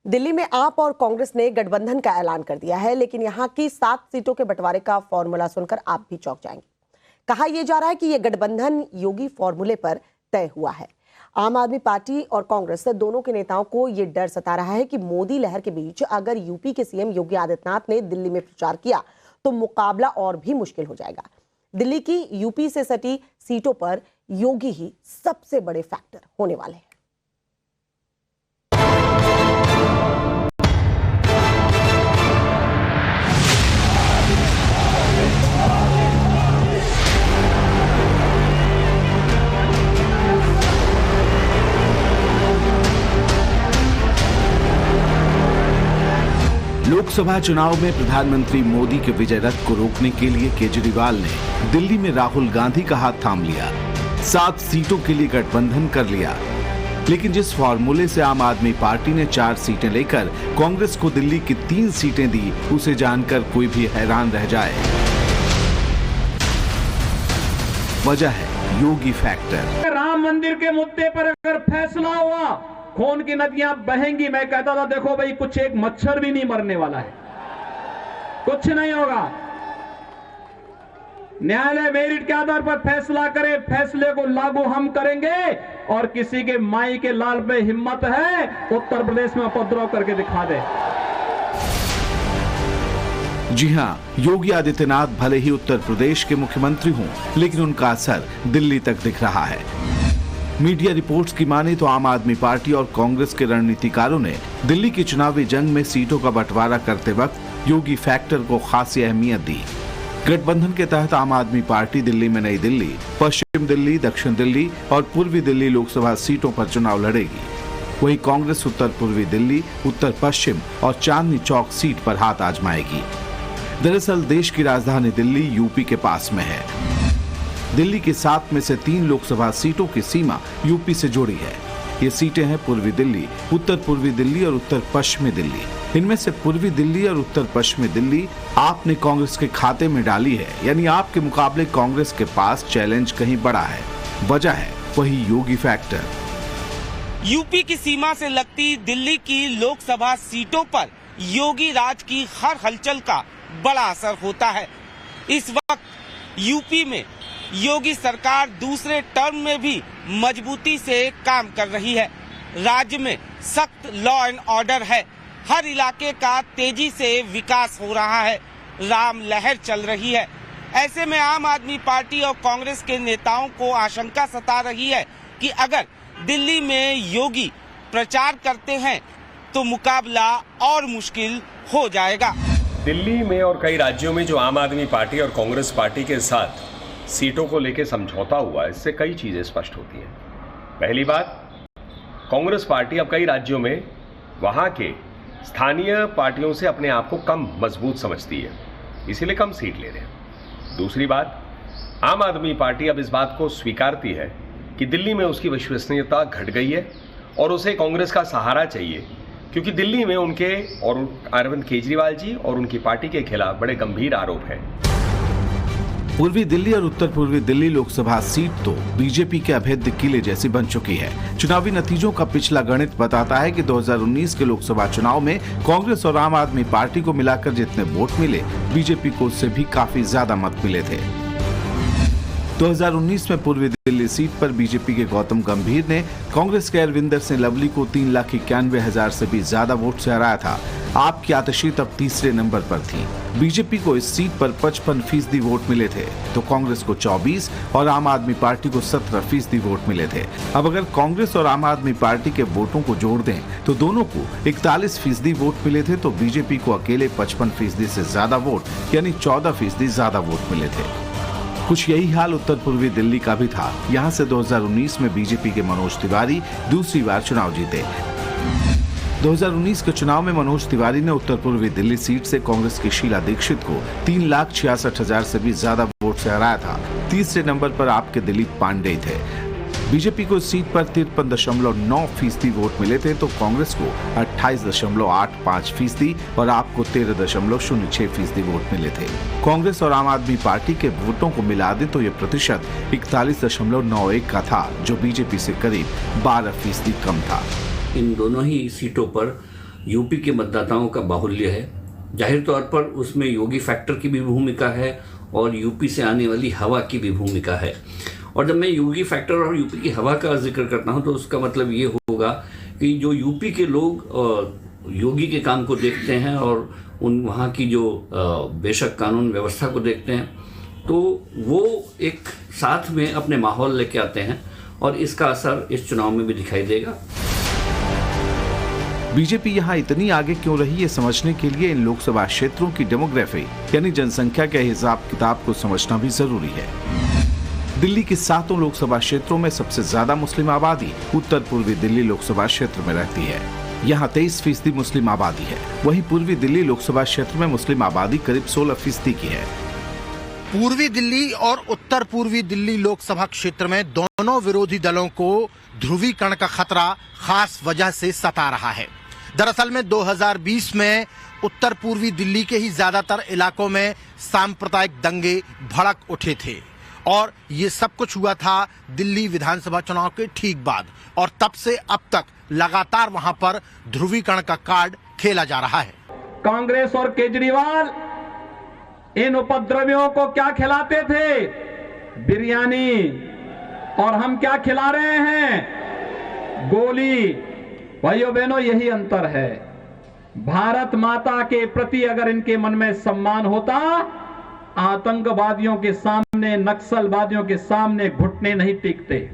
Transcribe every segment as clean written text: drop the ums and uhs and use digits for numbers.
दिल्ली में आप और कांग्रेस ने गठबंधन का ऐलान कर दिया है, लेकिन यहां की 7 सीटों के बंटवारे का फॉर्मूला सुनकर आप भी चौंक जाएंगे। कहा यह जा रहा है कि यह गठबंधन योगी फॉर्मूले पर तय हुआ है। आम आदमी पार्टी और कांग्रेस दोनों के नेताओं को यह डर सता रहा है कि मोदी लहर के बीच अगर यूपी के सीएम योगी आदित्यनाथ ने दिल्ली में प्रचार किया तो मुकाबला और भी मुश्किल हो जाएगा। दिल्ली की यूपी से सटी सीटों पर योगी ही सबसे बड़े फैक्टर होने वाले हैं। लोकसभा चुनाव में प्रधानमंत्री मोदी के विजय रथ को रोकने के लिए केजरीवाल ने दिल्ली में राहुल गांधी का हाथ थाम लिया, 7 सीटों के लिए गठबंधन कर लिया। लेकिन जिस फॉर्मूले से आम आदमी पार्टी ने 4 सीटें लेकर कांग्रेस को दिल्ली की 3 सीटें दी, उसे जानकर कोई भी हैरान रह जाए। वजह है योगी फैक्टर। राम मंदिर के मुद्दे पर अगर फैसला हुआ, खून की नदियां बहेंगी। मैं कहता था देखो भाई, कुछ एक मच्छर भी नहीं मरने वाला है, कुछ नहीं होगा। न्यायालय मेरिट के आधार पर फैसला करे, फैसले को लागू हम करेंगे। और किसी के माई के लाल पे हिम्मत है उत्तर प्रदेश में उपद्रव करके दिखा दे। जी हां, योगी आदित्यनाथ भले ही उत्तर प्रदेश के मुख्यमंत्री हों, लेकिन उनका असर दिल्ली तक दिख रहा है। मीडिया रिपोर्ट्स की माने तो आम आदमी पार्टी और कांग्रेस के रणनीतिकारों ने दिल्ली की चुनावी जंग में सीटों का बंटवारा करते वक्त योगी फैक्टर को खासी अहमियत दी। गठबंधन के तहत आम आदमी पार्टी दिल्ली में नई दिल्ली, पश्चिम दिल्ली, दक्षिण दिल्ली और पूर्वी दिल्ली लोकसभा सीटों पर चुनाव लड़ेगी। वहीं कांग्रेस उत्तर पूर्वी दिल्ली, उत्तर पश्चिम और चांदनी चौक सीट पर हाथ आजमाएगी। दरअसल देश की राजधानी दिल्ली यूपी के पास में है। दिल्ली की 7 में से 3 लोकसभा सीटों की सीमा यूपी से जुड़ी है। ये सीटें हैं पूर्वी दिल्ली, उत्तर पूर्वी दिल्ली और उत्तर पश्चिमी दिल्ली। इनमें से पूर्वी दिल्ली और उत्तर पश्चिमी दिल्ली आपने कांग्रेस के खाते में डाली है, यानी आपके मुकाबले कांग्रेस के पास चैलेंज कहीं बड़ा है। वजह है वही योगी फैक्टर। यूपी की सीमा से लगती दिल्ली की लोकसभा सीटों पर योगी राज की हर हलचल का बड़ा असर होता है। इस वक्त यूपी में योगी सरकार दूसरे टर्म में भी मजबूती से काम कर रही है। राज्य में सख्त लॉ एंड ऑर्डर है। हर इलाके का तेजी से विकास हो रहा है। राम लहर चल रही है। ऐसे में आम आदमी पार्टी और कांग्रेस के नेताओं को आशंका सता रही है कि अगर दिल्ली में योगी प्रचार करते हैं तो मुकाबला और मुश्किल हो जाएगा। दिल्ली में और कई राज्यों में जो आम आदमी पार्टी और कांग्रेस पार्टी के साथ सीटों को लेकर समझौता हुआ, इससे कई चीजें स्पष्ट होती हैं। पहली बात, कांग्रेस पार्टी अब कई राज्यों में वहां के स्थानीय पार्टियों से अपने आप को कम मजबूत समझती है, इसीलिए कम सीट ले रहे हैं। दूसरी बात, आम आदमी पार्टी अब इस बात को स्वीकारती है कि दिल्ली में उसकी विश्वसनीयता घट गई है और उसे कांग्रेस का सहारा चाहिए, क्योंकि दिल्ली में उनके और अरविंद केजरीवाल जी और उनकी पार्टी के खिलाफ बड़े गंभीर आरोप हैं। पूर्वी दिल्ली और उत्तर पूर्वी दिल्ली लोकसभा सीट तो बीजेपी के अभेद्य किले जैसी बन चुकी है। चुनावी नतीजों का पिछला गणित बताता है कि 2019 के लोकसभा चुनाव में कांग्रेस और आम आदमी पार्टी को मिलाकर जितने वोट मिले, बीजेपी को उससे भी काफी ज्यादा मत मिले थे। 2019 में पूर्वी दिल्ली सीट पर बीजेपी के गौतम गंभीर ने कांग्रेस के अरविंदर सिंह लवली को 3,91,000 से भी ज्यादा वोट से हराया था। आपकी आतिशी तब तीसरे नंबर पर थी। बीजेपी को इस सीट पर 55% वोट मिले थे, तो कांग्रेस को 24 और आम आदमी पार्टी को 17% वोट मिले थे। अब अगर कांग्रेस और आम आदमी पार्टी के वोटों को जोड़ दें तो दोनों को 41% वोट मिले थे, तो बीजेपी को अकेले 55% से ज्यादा वोट यानी 14% ज्यादा वोट मिले थे। कुछ यही हाल उत्तर पूर्वी दिल्ली का भी था। यहाँ से 2019 में बीजेपी के मनोज तिवारी दूसरी बार चुनाव जीते। 2019 के चुनाव में मनोज तिवारी ने उत्तर पूर्वी दिल्ली सीट से कांग्रेस की शीला दीक्षित को 3,66,000 से भी ज्यादा वोट से हराया था। तीसरे नंबर पर आपके दिलीप पांडे थे। बीजेपी को इस सीट पर 53.9% वोट मिले थे, तो कांग्रेस को 28.85% और आपको 13.06% वोट मिले थे। कांग्रेस और आम आदमी पार्टी के वोटों को मिला दें तो ये प्रतिशत 41.91 का था, जो बीजेपी से करीब 12% कम था। इन दोनों ही सीटों पर यूपी के मतदाताओं का बाहुल्य है। जाहिर तौर पर उसमें योगी फैक्टर की भी भूमिका है और यूपी से आने वाली हवा की भी भूमिका है। और जब मैं योगी फैक्टर और यूपी की हवा का जिक्र करता हूं तो उसका मतलब ये होगा कि जो यूपी के लोग योगी के काम को देखते हैं और वहाँ की जो बेशक कानून व्यवस्था को देखते हैं, तो वो एक साथ में अपने माहौल लेके आते हैं और इसका असर इस चुनाव में भी दिखाई देगा। बीजेपी यहाँ इतनी आगे क्यों रही, ये समझने के लिए इन लोकसभा क्षेत्रों की डेमोग्राफी यानी जनसंख्या के हिसाब किताब को समझना भी जरूरी है। दिल्ली के 7 लोकसभा क्षेत्रों में सबसे ज्यादा मुस्लिम आबादी उत्तर पूर्वी दिल्ली लोकसभा क्षेत्र में रहती है। यहाँ 23% मुस्लिम आबादी है। वहीं पूर्वी दिल्ली लोकसभा क्षेत्र में मुस्लिम आबादी करीब 16% की है। पूर्वी दिल्ली और उत्तर पूर्वी दिल्ली लोकसभा क्षेत्र में दोनों विरोधी दलों को ध्रुवीकरण का खतरा खास वजह से सता रहा है। दरअसल में 2020 में उत्तर पूर्वी दिल्ली के ही ज्यादातर इलाकों में सांप्रदायिक दंगे भड़क उठे थे और ये सब कुछ हुआ था दिल्ली विधानसभा चुनाव के ठीक बाद, और तब से अब तक लगातार वहां पर ध्रुवीकरण का कार्ड खेला जा रहा है। कांग्रेस और केजरीवाल इन उपद्रवियों को क्या खिलाते थे? बिरयानी। और हम क्या खिला रहे हैं? गोली। भाइयों बहनों, यही अंतर है। भारत माता के प्रति अगर इनके मन में सम्मान होता, आतंकवादियों के सामने, नक्सलवादियों के सामने घुटने नहीं टेकते।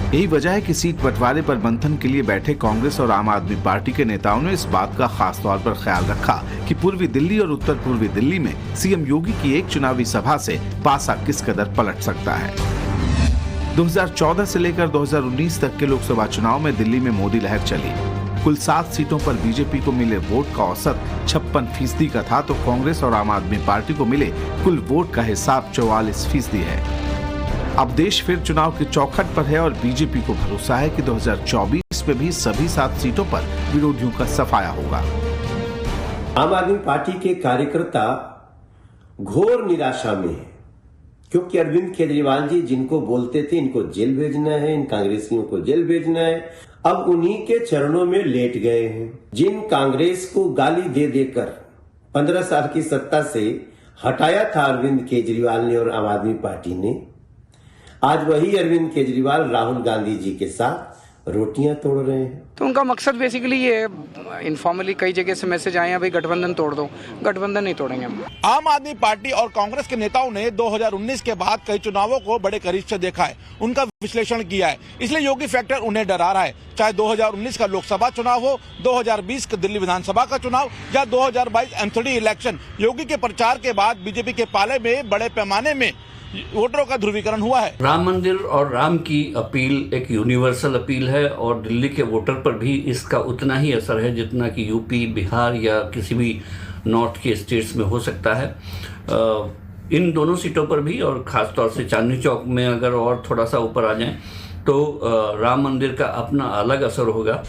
यही वजह है कि सीट बंटवारे पर मंथन के लिए बैठे कांग्रेस और आम आदमी पार्टी के नेताओं ने इस बात का खास तौर पर ख्याल रखा कि पूर्वी दिल्ली और उत्तर पूर्वी दिल्ली में सीएम योगी की एक चुनावी सभा से पासा किस कदर पलट सकता है। 2014 से लेकर 2019 तक के लोकसभा चुनाव में दिल्ली में मोदी लहर चली। कुल 7 सीटों पर बीजेपी को मिले वोट का औसत 56% का था, तो कांग्रेस और आम आदमी पार्टी को मिले कुल वोट का हिसाब 44% है। अब देश फिर चुनाव के चौखट पर है और बीजेपी को भरोसा है कि 2024 में भी सभी 7 सीटों पर विरोधियों का सफाया होगा। आम आदमी पार्टी के कार्यकर्ता घोर निराशा में है, क्योंकि अरविंद केजरीवाल जी जिनको बोलते थे इनको जेल भेजना है, इन कांग्रेसियों को जेल भेजना है, अब उन्हीं के चरणों में लेट गए हैं। जिन कांग्रेस को गाली दे देकर 15 साल की सत्ता से हटाया था अरविंद केजरीवाल ने और आम आदमी पार्टी ने, आज वही अरविंद केजरीवाल राहुल गांधी जी के साथ रोटियां तोड़ रहे हैं। तो उनका मकसद बेसिकली ये है, इनफॉर्मली कई जगह से मैसेज आए हैं भाई गठबंधन तोड़ दो। गठबंधन नहीं तोड़ेंगे हम। आम आदमी पार्टी और कांग्रेस के नेताओं ने 2019 के बाद कई चुनावों को बड़े करीब से देखा है, उनका विश्लेषण किया है, इसलिए योगी फैक्टर उन्हें डरा रहा है। चाहे 2019 का लोकसभा चुनाव हो, 2020 का दिल्ली विधानसभा का चुनाव या 2022 एमसीडी इलेक्शन, योगी के प्रचार के बाद बीजेपी के पाले में बड़े पैमाने में वोटरों का ध्रुवीकरण हुआ है। राम मंदिर और राम की अपील एक यूनिवर्सल अपील है और दिल्ली के वोटर पर भी इसका उतना ही असर है जितना कि यूपी, बिहार या किसी भी नॉर्थ के स्टेट्स में हो सकता है। इन दोनों सीटों पर भी, और खास तौर से चांदनी चौक में अगर और थोड़ा सा ऊपर आ जाएं तो राम मंदिर का अपना अलग असर होगा।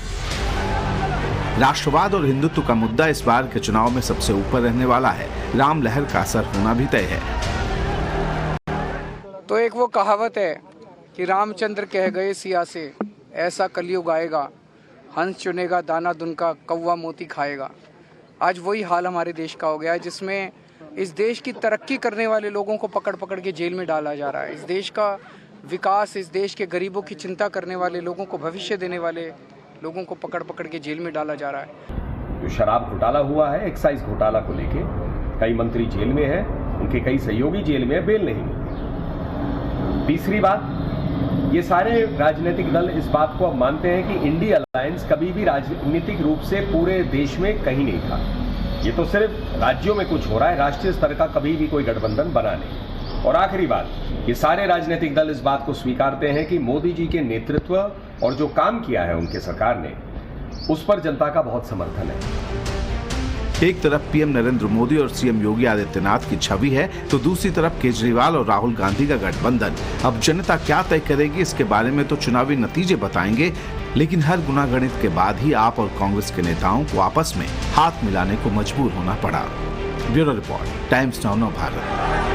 राष्ट्रवाद और हिंदुत्व का मुद्दा इस बार के चुनाव में सबसे ऊपर रहने वाला है। राम लहर का असर होना भी तय है। तो एक वो कहावत है कि रामचंद्र कह गए सिया से, ऐसा कलयुग आएगा, हंस चुनेगा दाना दुनका, कौवा मोती खाएगा। आज वही हाल हमारे देश का हो गया है, जिसमें इस देश की तरक्की करने वाले लोगों को पकड़ पकड़ के जेल में डाला जा रहा है। इस देश का विकास, इस देश के गरीबों की चिंता करने वाले लोगों को, भविष्य देने वाले लोगों को पकड़ पकड़ के जेल में डाला जा रहा है। जो शराब घोटाला हुआ है, एक्साइज घोटाला को लेके कई मंत्री जेल में हैं, उनके कई सहयोगी जेल में, बेल नहीं मिली। तीसरी बात, ये सारे राजनीतिक दल इस बात को अब मानते हैं कि इंडिया अलायंस कभी भी राजनीतिक रूप से पूरे देश में कहीं नहीं था। ये तो सिर्फ राज्यों में कुछ हो रहा है, राष्ट्रीय स्तर का कभी भी कोई गठबंधन बना नहीं। और आखिरी बात, ये सारे राजनीतिक दल इस बात को स्वीकारते हैं कि मोदी जी के नेतृत्व और जो काम किया है उनके सरकार ने, उस पर जनता का बहुत समर्थन है। एक तरफ पीएम नरेंद्र मोदी और सीएम योगी आदित्यनाथ की छवि है, तो दूसरी तरफ केजरीवाल और राहुल गांधी का गठबंधन। अब जनता क्या तय करेगी इसके बारे में तो चुनावी नतीजे बताएंगे, लेकिन हर गुनागणित के बाद ही आप और कांग्रेस के नेताओं को आपस में हाथ मिलाने को मजबूर होना पड़ा। Bureau report, times now Bharat.